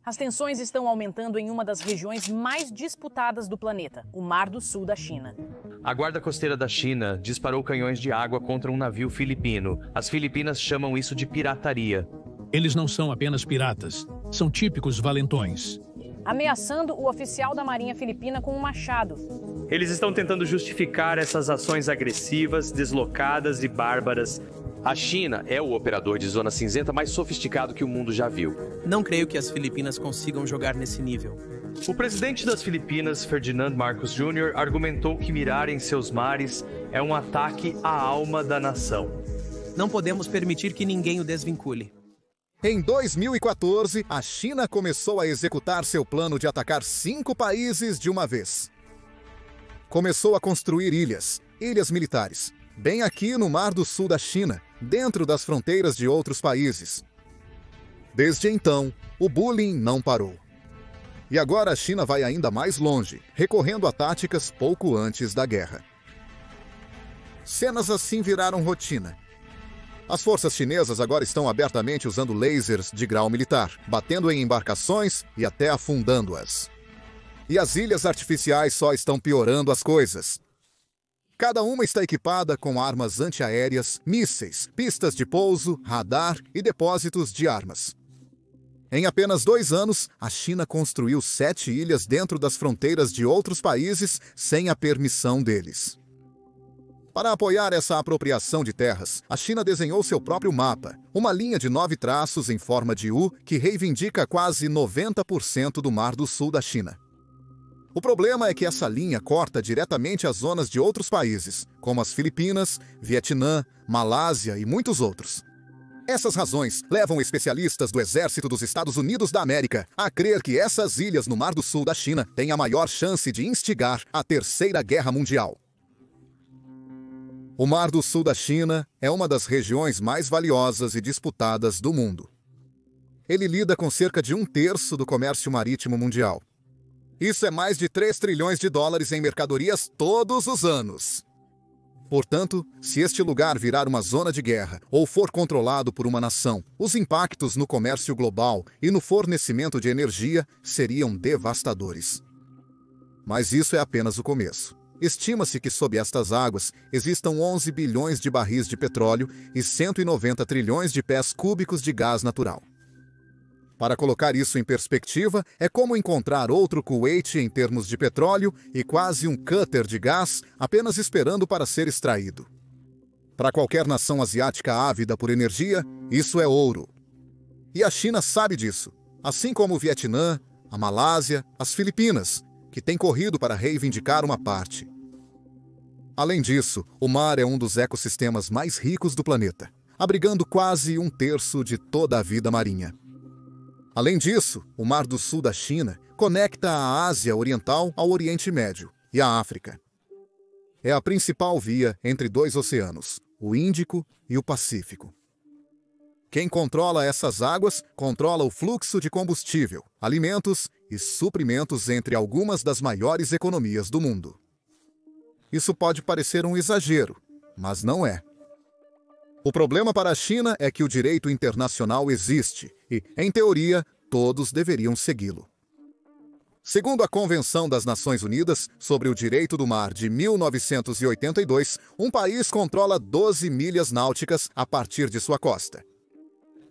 As tensões estão aumentando em uma das regiões mais disputadas do planeta, o Mar do Sul da China. A Guarda Costeira da China disparou canhões de água contra um navio filipino. As Filipinas chamam isso de pirataria. Eles não são apenas piratas, são típicos valentões. Ameaçando o oficial da Marinha Filipina com um machado. Eles estão tentando justificar essas ações agressivas, deslocadas e bárbaras. A China é o operador de zona cinzenta mais sofisticado que o mundo já viu. Não creio que as Filipinas consigam jogar nesse nível. O presidente das Filipinas, Ferdinand Marcos Jr., argumentou que mirar em seus mares é um ataque à alma da nação. Não podemos permitir que ninguém o desvincule. Em 2014, a China começou a executar seu plano de atacar 5 países de uma vez. Começou a construir ilhas militares, bem aqui no Mar do Sul da China, dentro das fronteiras de outros países. Desde então, o bullying não parou. E agora a China vai ainda mais longe, recorrendo a táticas pouco antes da guerra. Cenas assim viraram rotina. As forças chinesas agora estão abertamente usando lasers de grau militar, batendo em embarcações e até afundando-as. E as ilhas artificiais só estão piorando as coisas. Cada uma está equipada com armas antiaéreas, mísseis, pistas de pouso, radar e depósitos de armas. Em apenas 2 anos, a China construiu 7 ilhas dentro das fronteiras de outros países sem a permissão deles. Para apoiar essa apropriação de terras, a China desenhou seu próprio mapa, uma linha de 9 traços em forma de U que reivindica quase 90% do Mar do Sul da China. O problema é que essa linha corta diretamente as zonas de outros países, como as Filipinas, Vietnã, Malásia e muitos outros. Essas razões levam especialistas do Exército dos Estados Unidos da América a crer que essas ilhas no Mar do Sul da China têm a maior chance de instigar a Terceira Guerra Mundial. O Mar do Sul da China é uma das regiões mais valiosas e disputadas do mundo. Ele lida com cerca de 1/3 do comércio marítimo mundial. Isso é mais de 3 trilhões de dólares em mercadorias todos os anos. Portanto, se este lugar virar uma zona de guerra ou for controlado por uma nação, os impactos no comércio global e no fornecimento de energia seriam devastadores. Mas isso é apenas o começo. Estima-se que sob estas águas existam 11 bilhões de barris de petróleo e 190 trilhões de pés cúbicos de gás natural. Para colocar isso em perspectiva, é como encontrar outro Kuwait em termos de petróleo e quase um cutter de gás apenas esperando para ser extraído. Para qualquer nação asiática ávida por energia, isso é ouro. E a China sabe disso, assim como o Vietnã, a Malásia, as Filipinas, que têm corrido para reivindicar uma parte. Além disso, o mar é um dos ecossistemas mais ricos do planeta, abrigando quase 1/3 de toda a vida marinha. Além disso, o Mar do Sul da China conecta a Ásia Oriental ao Oriente Médio e a África. É a principal via entre 2 oceanos, o Índico e o Pacífico. Quem controla essas águas controla o fluxo de combustível, alimentos e suprimentos entre algumas das maiores economias do mundo. Isso pode parecer um exagero, mas não é. O problema para a China é que o direito internacional existe e, em teoria, todos deveriam segui-lo. Segundo a Convenção das Nações Unidas sobre o Direito do Mar de 1982, um país controla 12 milhas náuticas a partir de sua costa.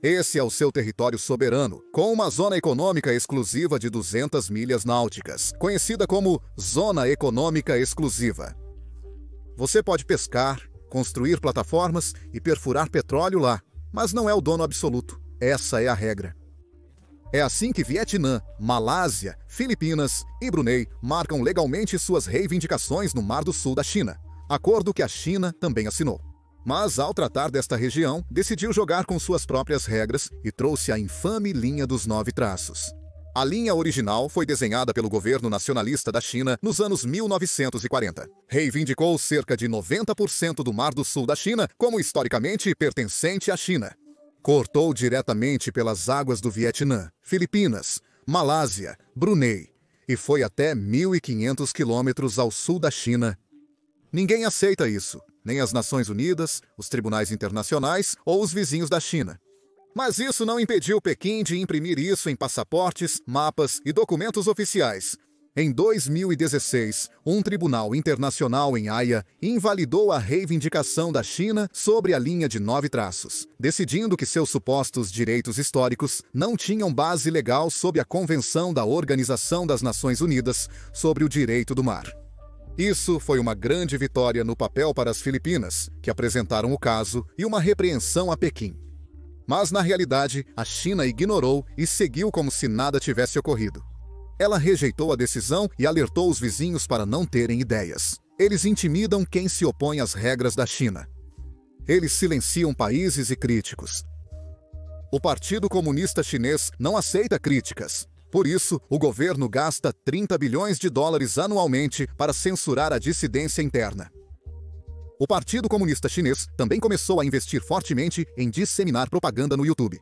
Esse é o seu território soberano, com uma zona econômica exclusiva de 200 milhas náuticas, conhecida como Zona Econômica Exclusiva. Você pode pescar, construir plataformas e perfurar petróleo lá, mas não é o dono absoluto. Essa é a regra. É assim que Vietnã, Malásia, Filipinas e Brunei marcam legalmente suas reivindicações no Mar do Sul da China, acordo que a China também assinou. Mas, ao tratar desta região, decidiu jogar com suas próprias regras e trouxe a infame linha dos 9 traços. A linha original foi desenhada pelo governo nacionalista da China nos anos 1940. Reivindicou cerca de 90% do Mar do Sul da China como historicamente pertencente à China. Cortou diretamente pelas águas do Vietnã, Filipinas, Malásia, Brunei e foi até 1.500 quilômetros ao sul da China. Ninguém aceita isso, nem as Nações Unidas, os tribunais internacionais ou os vizinhos da China. Mas isso não impediu Pequim de imprimir isso em passaportes, mapas e documentos oficiais. Em 2016, um tribunal internacional em Haia invalidou a reivindicação da China sobre a linha de 9 traços, decidindo que seus supostos direitos históricos não tinham base legal sob a Convenção da Organização das Nações Unidas sobre o Direito do Mar. Isso foi uma grande vitória no papel para as Filipinas, que apresentaram o caso, e uma repreensão a Pequim. Mas, na realidade, a China ignorou e seguiu como se nada tivesse ocorrido. Ela rejeitou a decisão e alertou os vizinhos para não terem ideias. Eles intimidam quem se opõe às regras da China. Eles silenciam países e críticos. O Partido Comunista Chinês não aceita críticas. Por isso, o governo gasta 30 bilhões de dólares anualmente para censurar a dissidência interna. O Partido Comunista Chinês também começou a investir fortemente em disseminar propaganda no YouTube.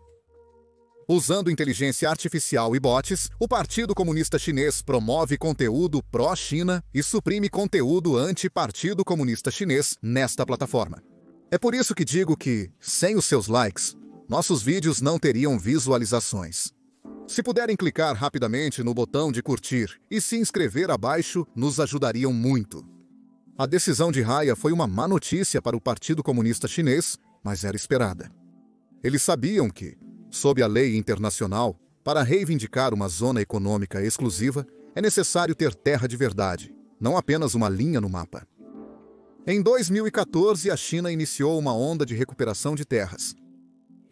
Usando inteligência artificial e bots, o Partido Comunista Chinês promove conteúdo pró-China e suprime conteúdo anti-Partido Comunista Chinês nesta plataforma. É por isso que digo que, sem os seus likes, nossos vídeos não teriam visualizações. Se puderem clicar rapidamente no botão de curtir e se inscrever abaixo, nos ajudariam muito. A decisão de Haia foi uma má notícia para o Partido Comunista Chinês, mas era esperada. Eles sabiam que, sob a lei internacional, para reivindicar uma zona econômica exclusiva, é necessário ter terra de verdade, não apenas uma linha no mapa. Em 2014, a China iniciou uma onda de recuperação de terras.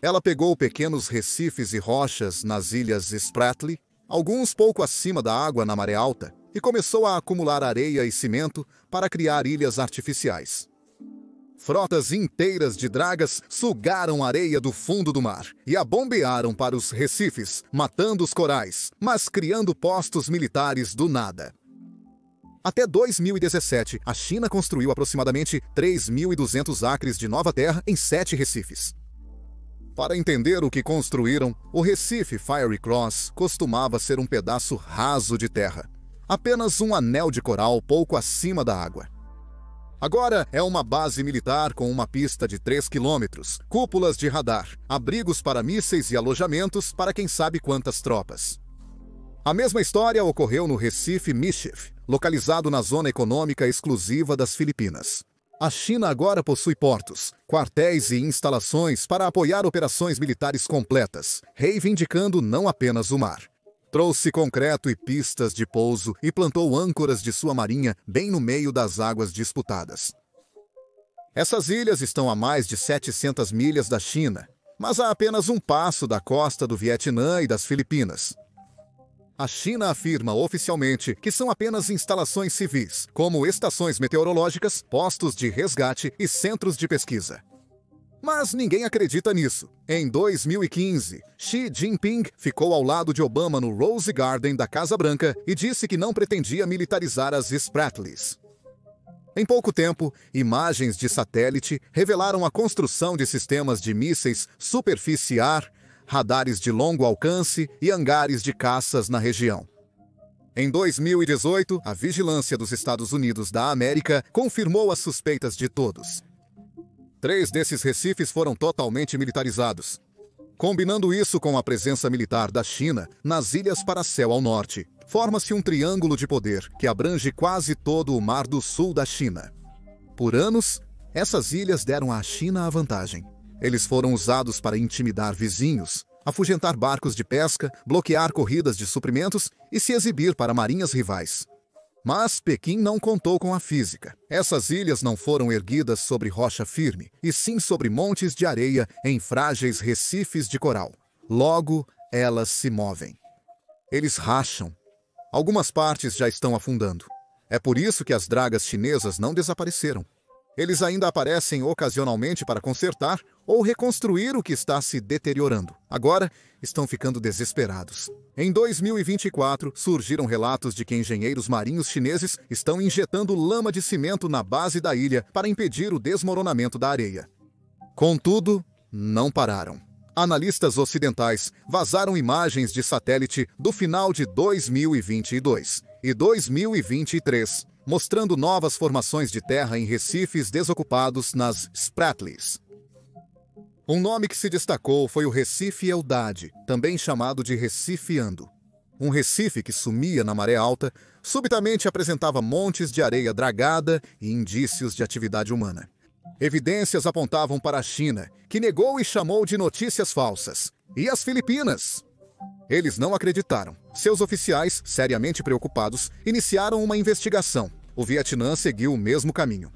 Ela pegou pequenos recifes e rochas nas ilhas Spratly, alguns pouco acima da água na maré alta, e começou a acumular areia e cimento para criar ilhas artificiais. Frotas inteiras de dragas sugaram areia do fundo do mar e a bombearam para os recifes, matando os corais, mas criando postos militares do nada. Até 2017, a China construiu aproximadamente 3.200 acres de nova terra em 7 recifes. Para entender o que construíram, o recife Fiery Cross costumava ser um pedaço raso de terra, apenas um anel de coral pouco acima da água. Agora é uma base militar com uma pista de 3 quilômetros, cúpulas de radar, abrigos para mísseis e alojamentos para quem sabe quantas tropas. A mesma história ocorreu no Recife Mischief, localizado na zona econômica exclusiva das Filipinas. A China agora possui portos, quartéis e instalações para apoiar operações militares completas, reivindicando não apenas o mar. Trouxe concreto e pistas de pouso e plantou âncoras de sua marinha bem no meio das águas disputadas. Essas ilhas estão a mais de 700 milhas da China, mas a apenas um passo da costa do Vietnã e das Filipinas. A China afirma oficialmente que são apenas instalações civis, como estações meteorológicas, postos de resgate e centros de pesquisa. Mas ninguém acredita nisso. Em 2015, Xi Jinping ficou ao lado de Obama no Rose Garden da Casa Branca e disse que não pretendia militarizar as Spratlys. Em pouco tempo, imagens de satélite revelaram a construção de sistemas de mísseis superficiar, radares de longo alcance e hangares de caças na região. Em 2018, a Vigilância dos Estados Unidos da América confirmou as suspeitas de todos. 3 desses recifes foram totalmente militarizados. Combinando isso com a presença militar da China nas ilhas Paracel ao norte, forma-se um triângulo de poder que abrange quase todo o Mar do Sul da China. Por anos, essas ilhas deram à China a vantagem. Eles foram usados para intimidar vizinhos, afugentar barcos de pesca, bloquear corridas de suprimentos e se exibir para marinhas rivais. Mas Pequim não contou com a física. Essas ilhas não foram erguidas sobre rocha firme, e sim sobre montes de areia em frágeis recifes de coral. Logo, elas se movem. Eles racham. Algumas partes já estão afundando. É por isso que as dragas chinesas não desapareceram. Eles ainda aparecem ocasionalmente para consertar ou reconstruir o que está se deteriorando. Agora, estão ficando desesperados. Em 2024, surgiram relatos de que engenheiros marinhos chineses estão injetando lama de cimento na base da ilha para impedir o desmoronamento da areia. Contudo, não pararam. Analistas ocidentais vazaram imagens de satélite do final de 2022 e 2023, mostrando novas formações de terra em recifes desocupados nas Spratlys. Um nome que se destacou foi o Recife Eldade, também chamado de Recife Ando. Um recife que sumia na maré alta, subitamente apresentava montes de areia dragada e indícios de atividade humana. Evidências apontavam para a China, que negou e chamou de notícias falsas. E as Filipinas? Eles não acreditaram. Seus oficiais, seriamente preocupados, iniciaram uma investigação. O Vietnã seguiu o mesmo caminho.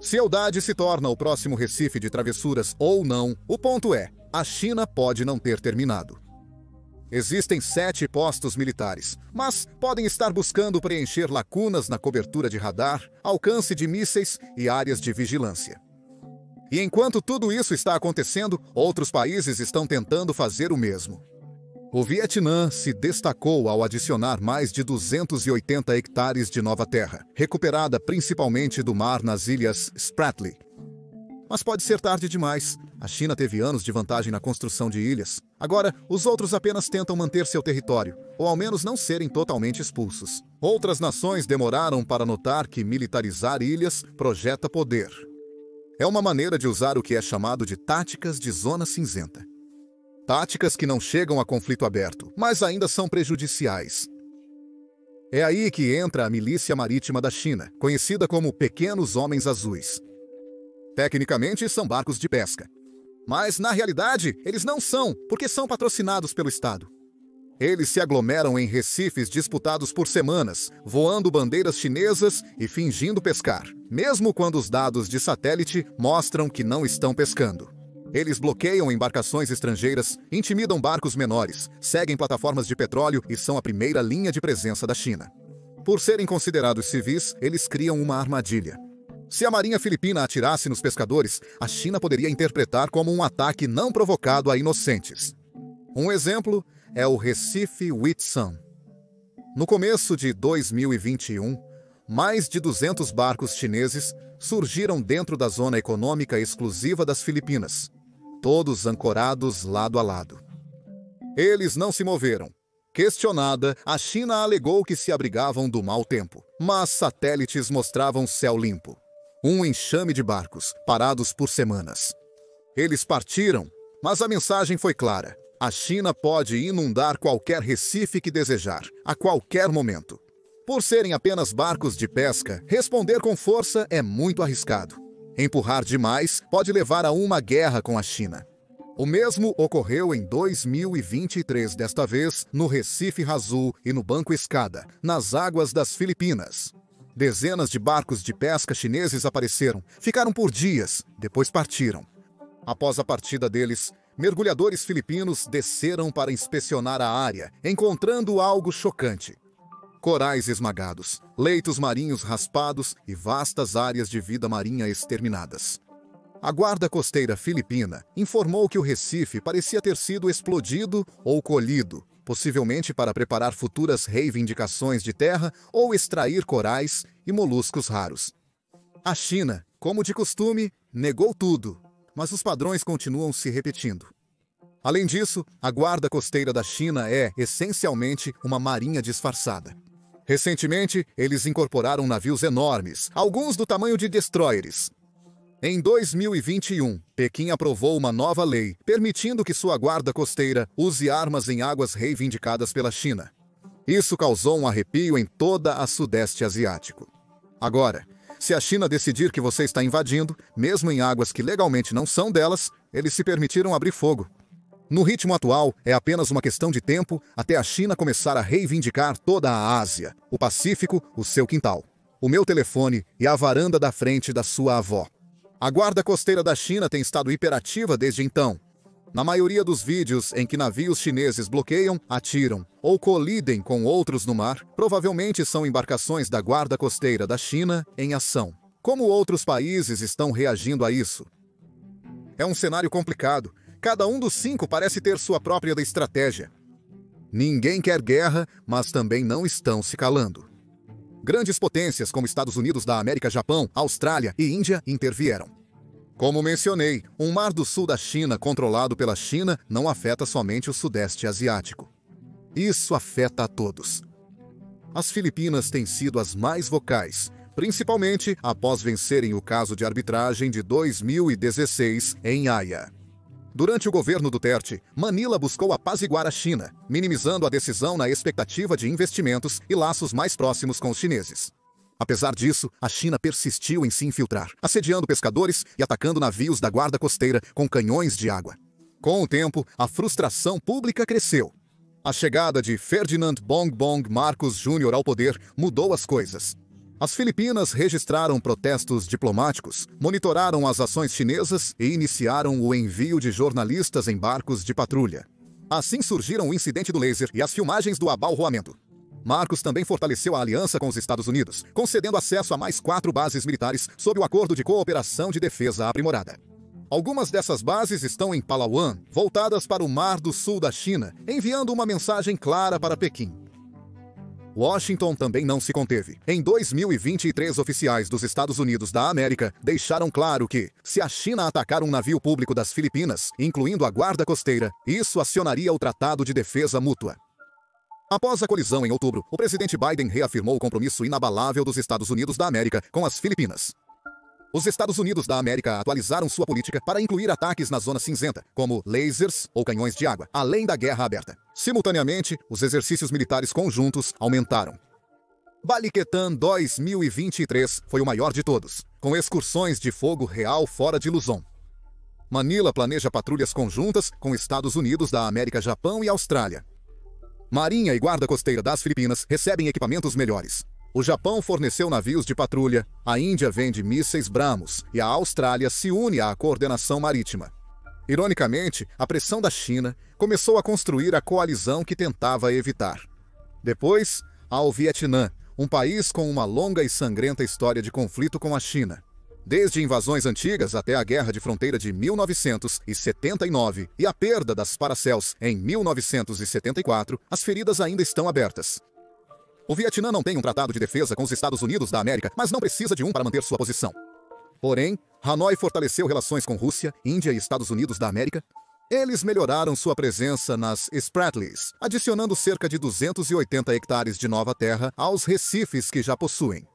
Se Eldade se torna o próximo Recife de travessuras ou não, o ponto é, a China pode não ter terminado. Existem 7 postos militares, mas podem estar buscando preencher lacunas na cobertura de radar, alcance de mísseis e áreas de vigilância. E enquanto tudo isso está acontecendo, outros países estão tentando fazer o mesmo. O Vietnã se destacou ao adicionar mais de 280 hectares de nova terra, recuperada principalmente do mar nas ilhas Spratly. Mas pode ser tarde demais. A China teve anos de vantagem na construção de ilhas. Agora, os outros apenas tentam manter seu território, ou ao menos não serem totalmente expulsos. Outras nações demoraram para notar que militarizar ilhas projeta poder. É uma maneira de usar o que é chamado de táticas de zona cinzenta. Táticas que não chegam a conflito aberto, mas ainda são prejudiciais. É aí que entra a milícia marítima da China, conhecida como Pequenos Homens Azuis. Tecnicamente, são barcos de pesca. Mas, na realidade, eles não são, porque são patrocinados pelo Estado. Eles se aglomeram em recifes disputados por semanas, voando bandeiras chinesas e fingindo pescar, mesmo quando os dados de satélite mostram que não estão pescando. Eles bloqueiam embarcações estrangeiras, intimidam barcos menores, seguem plataformas de petróleo e são a primeira linha de presença da China. Por serem considerados civis, eles criam uma armadilha. Se a Marinha Filipina atirasse nos pescadores, a China poderia interpretar como um ataque não provocado a inocentes. Um exemplo é o Recife Wheatsun. No começo de 2021, mais de 200 barcos chineses surgiram dentro da zona econômica exclusiva das Filipinas, todos ancorados lado a lado. Eles não se moveram. Questionada, a China alegou que se abrigavam do mau tempo, mas satélites mostravam céu limpo. Um enxame de barcos, parados por semanas. Eles partiram, mas a mensagem foi clara. A China pode inundar qualquer recife que desejar, a qualquer momento. Por serem apenas barcos de pesca, responder com força é muito arriscado. Empurrar demais pode levar a uma guerra com a China. O mesmo ocorreu em 2023, desta vez no Recife Azul e no Banco Escada, nas águas das Filipinas. Dezenas de barcos de pesca chineses apareceram, ficaram por dias, depois partiram. Após a partida deles, mergulhadores filipinos desceram para inspecionar a área, encontrando algo chocante. Corais esmagados, leitos marinhos raspados e vastas áreas de vida marinha exterminadas. A Guarda Costeira Filipina informou que o Recife parecia ter sido explodido ou colhido, possivelmente para preparar futuras reivindicações de terra ou extrair corais e moluscos raros. A China, como de costume, negou tudo, mas os padrões continuam se repetindo. Além disso, a Guarda Costeira da China é, essencialmente, uma marinha disfarçada. Recentemente, eles incorporaram navios enormes, alguns do tamanho de destroyers. Em 2021, Pequim aprovou uma nova lei, permitindo que sua guarda costeira use armas em águas reivindicadas pela China. Isso causou um arrepio em toda a Sudeste Asiático. Agora, se a China decidir que você está invadindo, mesmo em águas que legalmente não são delas, eles se permitiram abrir fogo. No ritmo atual, é apenas uma questão de tempo até a China começar a reivindicar toda a Ásia, o Pacífico, o seu quintal, o meu telefone e a varanda da frente da sua avó. A Guarda Costeira da China tem estado hiperativa desde então. Na maioria dos vídeos em que navios chineses bloqueiam, atiram ou colidem com outros no mar, provavelmente são embarcações da Guarda Costeira da China em ação. Como outros países estão reagindo a isso? É um cenário complicado. Cada um dos 5 parece ter sua própria estratégia. Ninguém quer guerra, mas também não estão se calando. Grandes potências como Estados Unidos da América, Japão, Austrália e Índia intervieram. Como mencionei, um mar do sul da China controlado pela China não afeta somente o Sudeste Asiático. Isso afeta a todos. As Filipinas têm sido as mais vocais, principalmente após vencerem o caso de arbitragem de 2016 em Haia. Durante o governo Duterte, Manila buscou apaziguar a China, minimizando a decisão na expectativa de investimentos e laços mais próximos com os chineses. Apesar disso, a China persistiu em se infiltrar, assediando pescadores e atacando navios da guarda costeira com canhões de água. Com o tempo, a frustração pública cresceu. A chegada de Ferdinand Bongbong Marcos Jr. ao poder mudou as coisas. As Filipinas registraram protestos diplomáticos, monitoraram as ações chinesas e iniciaram o envio de jornalistas em barcos de patrulha. Assim surgiram o incidente do laser e as filmagens do abalroamento. Marcos também fortaleceu a aliança com os Estados Unidos, concedendo acesso a mais 4 bases militares sob o Acordo de Cooperação de Defesa Aprimorada. Algumas dessas bases estão em Palawan, voltadas para o Mar do Sul da China, enviando uma mensagem clara para Pequim. Washington também não se conteve. Em 2023, oficiais dos Estados Unidos da América deixaram claro que, se a China atacar um navio público das Filipinas, incluindo a guarda costeira, isso acionaria o Tratado de Defesa Mútua. Após a colisão em outubro, o presidente Biden reafirmou o compromisso inabalável dos Estados Unidos da América com as Filipinas. Os Estados Unidos da América atualizaram sua política para incluir ataques na zona cinzenta, como lasers ou canhões de água, além da guerra aberta. Simultaneamente, os exercícios militares conjuntos aumentaram. Balikatan 2023 foi o maior de todos, com excursões de fogo real fora de Luzon. Manila planeja patrulhas conjuntas com Estados Unidos da América, Japão e Austrália. Marinha e Guarda Costeira das Filipinas recebem equipamentos melhores. O Japão forneceu navios de patrulha, a Índia vende mísseis BrahMos e a Austrália se une à coordenação marítima. Ironicamente, a pressão da China começou a construir a coalizão que tentava evitar. Depois, ao Vietnã, um país com uma longa e sangrenta história de conflito com a China. Desde invasões antigas até a Guerra de Fronteira de 1979 e a perda das Paracels em 1974, as feridas ainda estão abertas. O Vietnã não tem um tratado de defesa com os Estados Unidos da América, mas não precisa de um para manter sua posição. Porém, Hanoi fortaleceu relações com Rússia, Índia e Estados Unidos da América. Eles melhoraram sua presença nas Spratlys, adicionando cerca de 280 hectares de nova terra aos recifes que já possuem.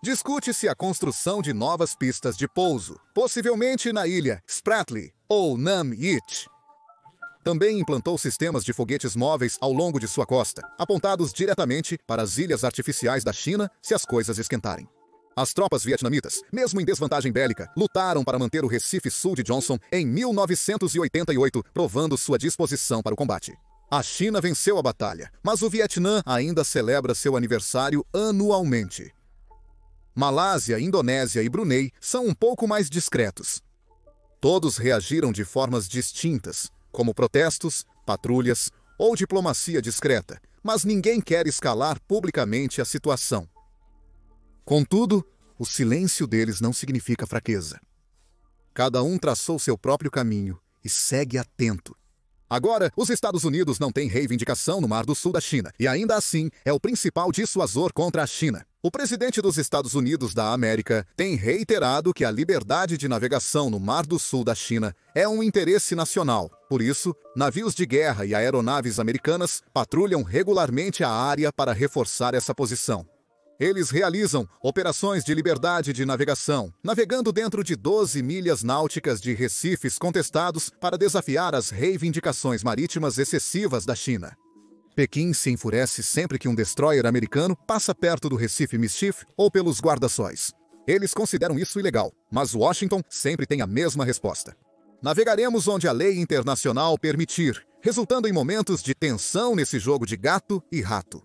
Discute-se a construção de novas pistas de pouso, possivelmente na ilha Spratly ou Nam Yich. Também implantou sistemas de foguetes móveis ao longo de sua costa, apontados diretamente para as ilhas artificiais da China se as coisas esquentarem. As tropas vietnamitas, mesmo em desvantagem bélica, lutaram para manter o Recife Sul de Johnson em 1988, provando sua disposição para o combate. A China venceu a batalha, mas o Vietnã ainda celebra seu aniversário anualmente. Malásia, Indonésia e Brunei são um pouco mais discretos. Todos reagiram de formas distintas, como protestos, patrulhas ou diplomacia discreta, mas ninguém quer escalar publicamente a situação. Contudo, o silêncio deles não significa fraqueza. Cada um traçou seu próprio caminho e segue atento. Agora, os Estados Unidos não têm reivindicação no Mar do Sul da China, e ainda assim é o principal dissuasor contra a China. O presidente dos Estados Unidos da América tem reiterado que a liberdade de navegação no Mar do Sul da China é um interesse nacional. Por isso, navios de guerra e aeronaves americanas patrulham regularmente a área para reforçar essa posição. Eles realizam operações de liberdade de navegação, navegando dentro de 12 milhas náuticas de recifes contestados para desafiar as reivindicações marítimas excessivas da China. Pequim se enfurece sempre que um destroyer americano passa perto do Recife Mischief ou pelos guarda-sóis. Eles consideram isso ilegal, mas Washington sempre tem a mesma resposta. Navegaremos onde a lei internacional permitir, resultando em momentos de tensão nesse jogo de gato e rato.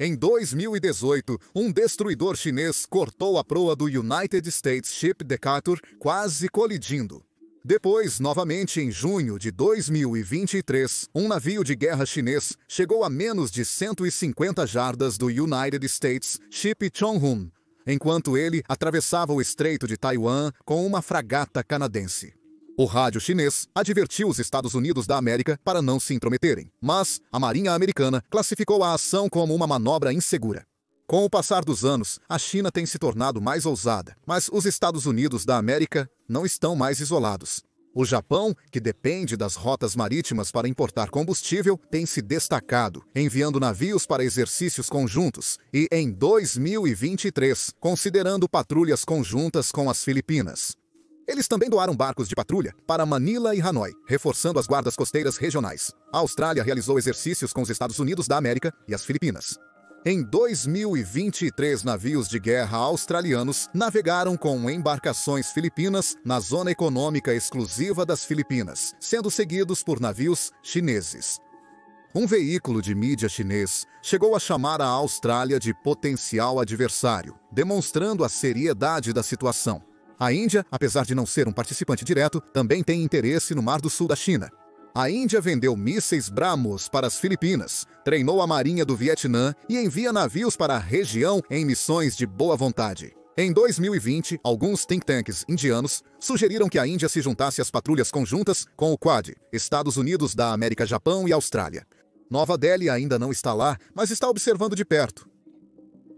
Em 2018, um destruidor chinês cortou a proa do United States Ship Decatur, quase colidindo. Depois, novamente em junho de 2023, um navio de guerra chinês chegou a menos de 150 jardas do United States Ship Chonghun, enquanto ele atravessava o Estreito de Taiwan com uma fragata canadense. O rádio chinês advertiu os Estados Unidos da América para não se intrometerem, mas a Marinha Americana classificou a ação como uma manobra insegura. Com o passar dos anos, a China tem se tornado mais ousada, mas os Estados Unidos da América não estão mais isolados. O Japão, que depende das rotas marítimas para importar combustível, tem se destacado, enviando navios para exercícios conjuntos e, em 2023, considerando patrulhas conjuntas com as Filipinas. Eles também doaram barcos de patrulha para Manila e Hanoi, reforçando as guardas costeiras regionais. A Austrália realizou exercícios com os Estados Unidos da América e as Filipinas. Em 2023, navios de guerra australianos navegaram com embarcações filipinas na zona econômica exclusiva das Filipinas, sendo seguidos por navios chineses. Um veículo de mídia chinês chegou a chamar a Austrália de potencial adversário, demonstrando a seriedade da situação. A Índia, apesar de não ser um participante direto, também tem interesse no Mar do Sul da China. A Índia vendeu mísseis BrahMos para as Filipinas, treinou a marinha do Vietnã e envia navios para a região em missões de boa vontade. Em 2020, alguns think tanks indianos sugeriram que a Índia se juntasse às patrulhas conjuntas com o Quad, Estados Unidos da América, Japão e Austrália. Nova Delhi ainda não está lá, mas está observando de perto.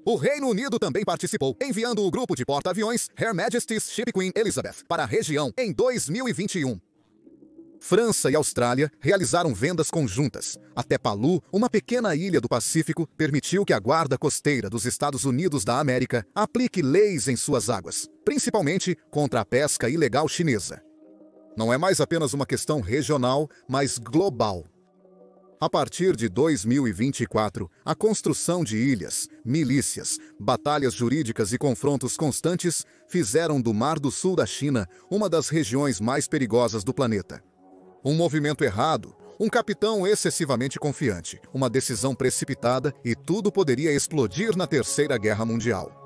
O Reino Unido também participou, enviando o grupo de porta-aviões Her Majesty's Ship Queen Elizabeth para a região em 2021. França e Austrália realizaram vendas conjuntas. Até Palu, uma pequena ilha do Pacífico, permitiu que a Guarda Costeira dos Estados Unidos da América aplique leis em suas águas, principalmente contra a pesca ilegal chinesa. Não é mais apenas uma questão regional, mas global. A partir de 2024, a construção de ilhas, milícias, batalhas jurídicas e confrontos constantes fizeram do Mar do Sul da China uma das regiões mais perigosas do planeta. Um movimento errado, um capitão excessivamente confiante, uma decisão precipitada e tudo poderia explodir na Terceira Guerra Mundial.